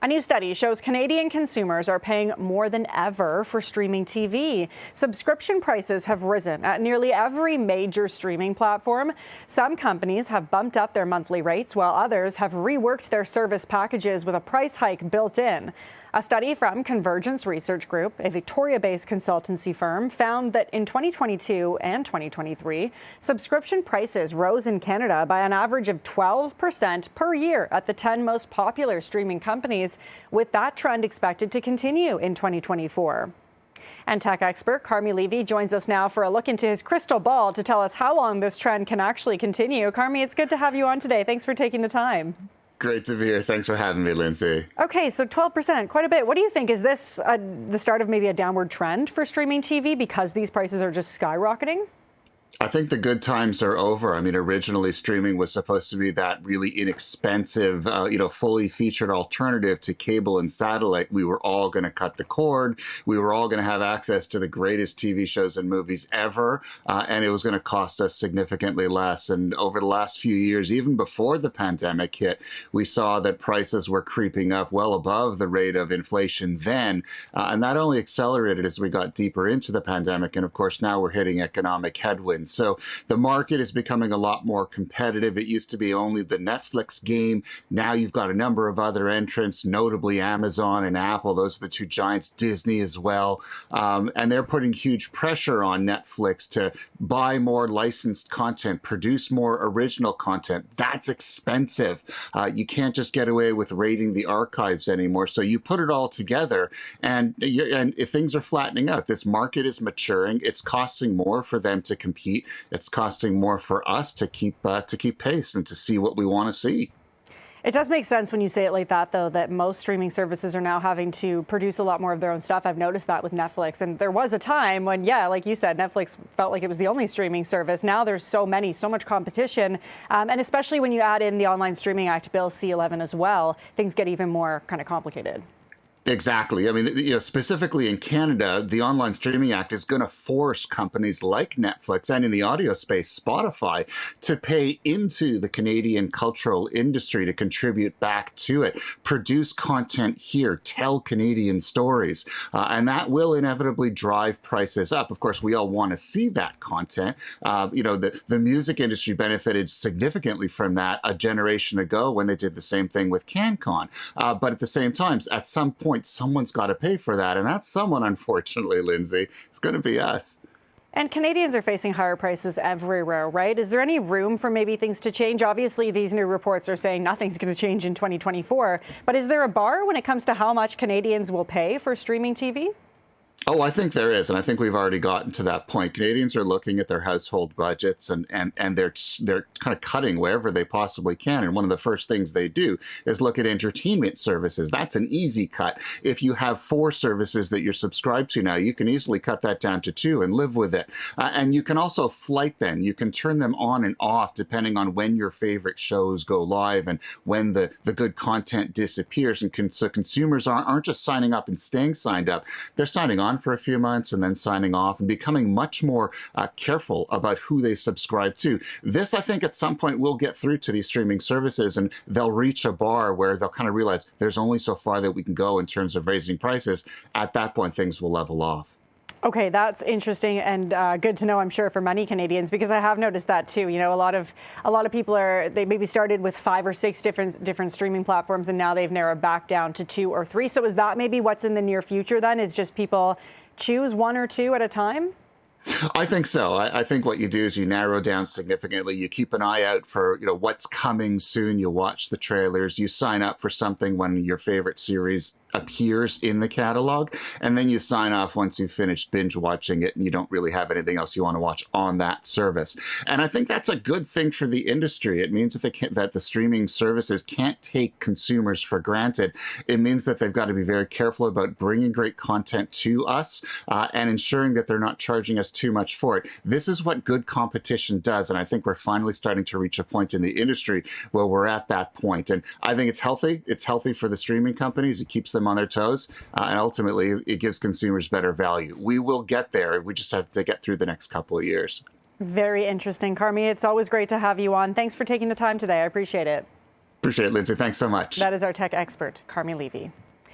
A new study shows Canadian consumers are paying more than ever for streaming TV. Subscription prices have risen at nearly every major streaming platform. Some companies have bumped up their monthly rates, while others have reworked their service packages with a price hike built in. A study from Convergence Research Group, a Victoria-based consultancy firm, found that in 2022 and 2023, subscription prices rose in Canada by an average of 12% per year at the 10 most popular streaming companies, with that trend expected to continue in 2024. And tech expert Carmi Levi joins us now for a look into his crystal ball to tell us how long this trend can actually continue. Carmi, it's good to have you on today. Thanks for taking the time. Great to be here. Thanks for having me, Lindsay. Okay, so 12%, quite a bit. What do you think? Is this the start of maybe a downward trend for streaming TV because these prices are just skyrocketing? I think the good times are over. I mean, originally streaming was supposed to be that really inexpensive, fully featured alternative to cable and satellite. We were all going to cut the cord. We were all going to have access to the greatest TV shows and movies ever. And it was going to cost us significantly less. And over the last few years, even before the pandemic hit, we saw that prices were creeping up well above the rate of inflation then. And that only accelerated as we got deeper into the pandemic. And of course, now we're hitting economic headwinds. So the market is becoming a lot more competitive. It used to be only the Netflix game. Now you've got a number of other entrants, notably Amazon and Apple. Those are the two giants, Disney as well. And they're putting huge pressure on Netflix to buy more licensed content, produce more original content. That's expensive. You can't just get away with raiding the archives anymore. So you put it all together and if things are flattening out, this market is maturing. It's costing more for them to compete. It's costing more for us to keep pace and to see what we want to see. It does make sense when you say it like that, though, that most streaming services are now having to produce a lot more of their own stuff. I've noticed that with Netflix. And there was a time when, yeah, like you said, Netflix felt like it was the only streaming service. Now there's so much competition. And especially when you add in the Online Streaming Act, Bill C-11 as well, things get even more kind of complicated. Exactly. I mean, specifically in Canada, the Online Streaming Act is going to force companies like Netflix and in the audio space, Spotify, to pay into the Canadian cultural industry to contribute back to it, produce content here, tell Canadian stories, and that will inevitably drive prices up. Of course, we all want to see that content. The music industry benefited significantly from that a generation ago when they did the same thing with CanCon. But at the same time, at some point, someone's got to pay for that. And that someone, unfortunately, Lindsay, is going to be us. And Canadians are facing higher prices everywhere, right? Is there any room for maybe things to change? Obviously, these new reports are saying nothing's going to change in 2024. But is there a bar when it comes to how much Canadians will pay for streaming TV? Oh, I think there is, and I think we've already gotten to that point. Canadians are looking at their household budgets and they're kind of cutting wherever they possibly can. And one of the first things they do is look at entertainment services. That's an easy cut. If you have 4 services that you're subscribed to now, you can easily cut that down to 2 and live with it. And you can also flight them. You can turn them on and off depending on when your favorite shows go live and when the good content disappears. And so consumers aren't just signing up and staying signed up. They're signing on for a few months and then signing off and becoming much more careful about who they subscribe to. This, I think, at some point will get through to these streaming services and they'll reach a bar where they'll kind of realize there's only so far that we can go in terms of raising prices. At that point, things will level off. Okay, that's interesting and good to know, I'm sure, for many Canadians, because I have noticed that too. You know, a lot of people they maybe started with 5 or 6 different streaming platforms, and now they've narrowed back down to 2 or 3. So is that maybe what's in the near future then? Is just people choose 1 or 2 at a time? I think so. I think what you do is you narrow down significantly. You keep an eye out for what's coming soon. You watch the trailers. You sign up for something when your favorite series appears in the catalog, and then you sign off once you've finished binge watching it and you don't really have anything else you want to watch on that service. And I think that's a good thing for the industry. It means that the streaming services can't take consumers for granted. It means that they've got to be very careful about bringing great content to us and ensuring that they're not charging us too much for it. This is what good competition does, and I think we're finally starting to reach a point in the industry where we're at that point. And I think it's healthy. It's healthy for the streaming companies. It keeps them on their toes, and ultimately it gives consumers better value. We will get there. We just have to get through the next couple of years. Very interesting. Carmi, it's always great to have you on. Thanks for taking the time today. I appreciate it. Appreciate it, Lindsay. Thanks so much. That is our tech expert, Carmi Levi.